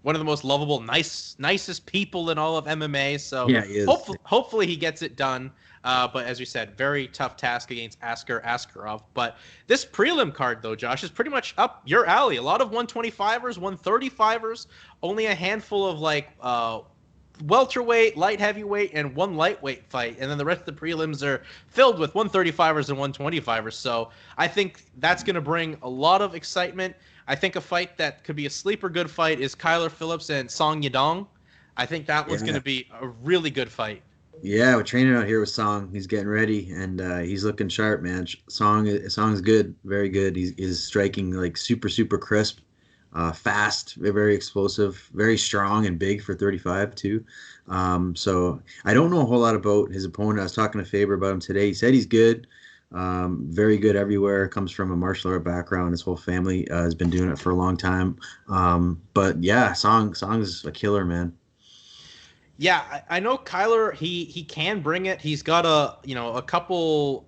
one of the most lovable, nicest people in all of MMA. So yeah, he is. Hopefully he gets it done. But as we said, very tough task against Askar Askarov. But this prelim card, though, Josh, is pretty much up your alley. A lot of 125ers, 135ers, only a handful of welterweight, light heavyweight, and one lightweight fight. And then the rest of the prelims are filled with 135ers and 125ers. So I think that's going to bring a lot of excitement. I think a fight that could be a sleeper good fight is Kyler Phillips and Song Yadong. I think that one's going to be a really good fight. Yeah, we're training out here with Song. He's getting ready, and he's looking sharp, man. Song's good, very good. He's striking like super, super crisp, fast, very explosive, very strong and big for 35 too. So I don't know a whole lot about his opponent. I was talking to Faber about him today. He said he's good, very good everywhere. Comes from a martial art background. His whole family has been doing it for a long time. But yeah, Song's a killer, man. Yeah, I know Kyler. He can bring it. He's got a couple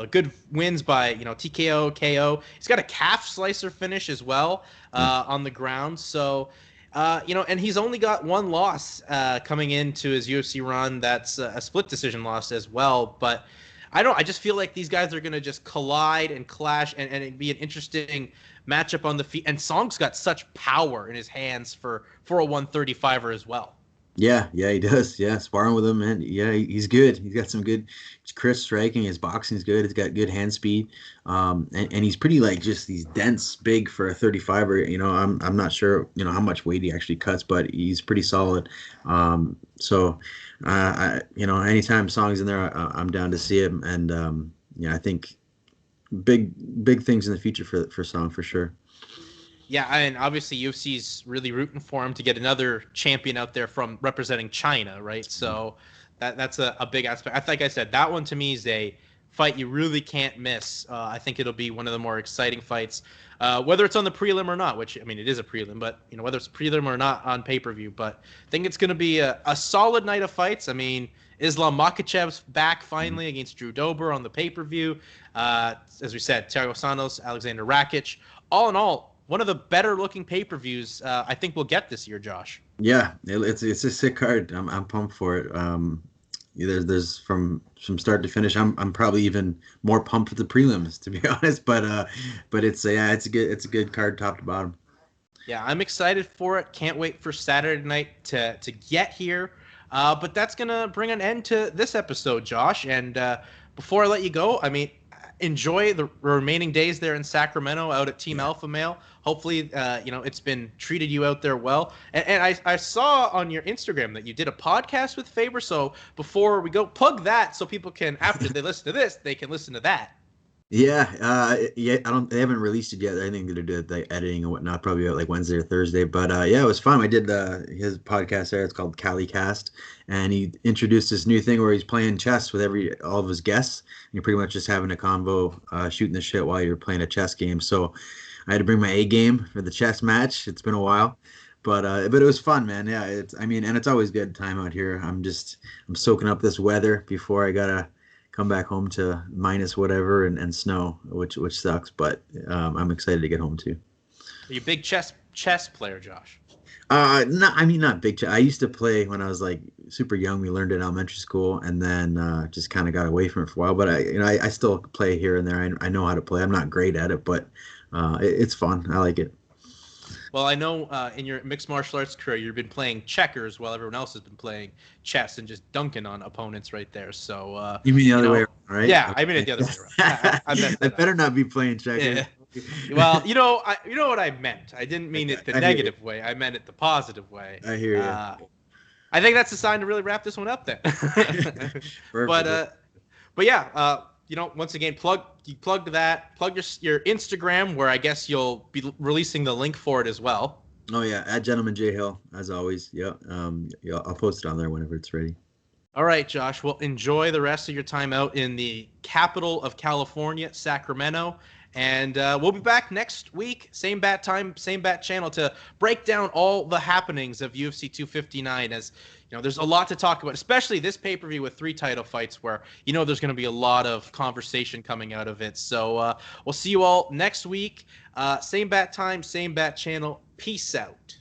good wins by TKO, KO. He's got a calf slicer finish as well on the ground. So and he's only got one loss coming into his UFC run. That's a split decision loss as well. But I just feel like these guys are gonna just collide and clash, and it'd be an interesting matchup on the feet. And Song's got such power in his hands for a 135er as well. Yeah, he does. Yeah, sparring with him, man. Yeah, he's good. He's got some good crisp striking. His boxing's good. He's got good hand speed. And he's pretty just these dense, big for a 35er. I'm not sure, how much weight he actually cuts, but he's pretty solid. So anytime Song's in there, I'm down to see him. And I think big things in the future for Song for sure. Yeah, and obviously UFC's really rooting for him to get another champion out there from representing China, right? So that's a big aspect. Like I said, that one to me is a fight you really can't miss. I think it'll be one of the more exciting fights, whether it's on the prelim or not, which, I mean, it is a prelim, but, whether it's prelim or not on pay-per-view. But I think it's going to be a solid night of fights. I mean, Islam Makhachev's back finally against Drew Dober on the pay-per-view. As we said, Thiago Santos, Alexander Rakic. All in all, one of the better looking pay-per-views I think we'll get this year, Josh. Yeah, it's a sick card. I'm pumped for it. There's from start to finish. I'm probably even more pumped for the prelims, to be honest. But it's a good card top to bottom. Yeah, I'm excited for it. Can't wait for Saturday night to get here. But that's going to bring an end to this episode, Josh. And before I let you go, I mean, enjoy the remaining days there in Sacramento out at Team Alpha Male. Hopefully, it's been treated you out there well. And I saw on your Instagram that you did a podcast with Faber. So before we go, plug that so people can, after they listen to this, they can listen to that. Yeah, they haven't released it yet. I think they're doing the editing and whatnot, probably like Wednesday or Thursday. But yeah, it was fun. I did his podcast there. It's called Cali Cast, and he introduced this new thing where he's playing chess with all of his guests. You're pretty much just having a convo, shooting the shit while you're playing a chess game. So I had to bring my A game for the chess match. It's been a while, but it was fun, man. Yeah, and it's always good time out here. I'm soaking up this weather before I gotta come back home to minus whatever and snow, which sucks. But I'm excited to get home too. Are you a big chess player, Josh? Not big chess. I used to play when I was like super young. We learned it in elementary school, and then just kind of got away from it for a while. But I still play here and there. I know how to play. I'm not great at it, but it's fun. I like it. Well, I know in your mixed martial arts career, you've been playing checkers while everyone else has been playing chess and just dunking on opponents right there. So you mean the other way around, right? Yeah, I mean it the other way around. I better not be playing checkers. Yeah. Well, you know what I meant. I didn't mean it the negative way. I meant it the positive way. I hear you. I think that's a sign to really wrap this one up then. But yeah. Once again, plug that. Plug your Instagram, where I guess you'll be releasing the link for it as well. Oh yeah, at Gentleman J Hill, as always. Yeah. I'll post it on there whenever it's ready. All right, Josh. Well, enjoy the rest of your time out in the capital of California, Sacramento. And we'll be back next week, same bat time, same bat channel, to break down all the happenings of UFC 259. As there's a lot to talk about, especially this pay-per-view with 3 title fights, where there's going to be a lot of conversation coming out of it. So we'll see you all next week. Same bat time, same bat channel. Peace out.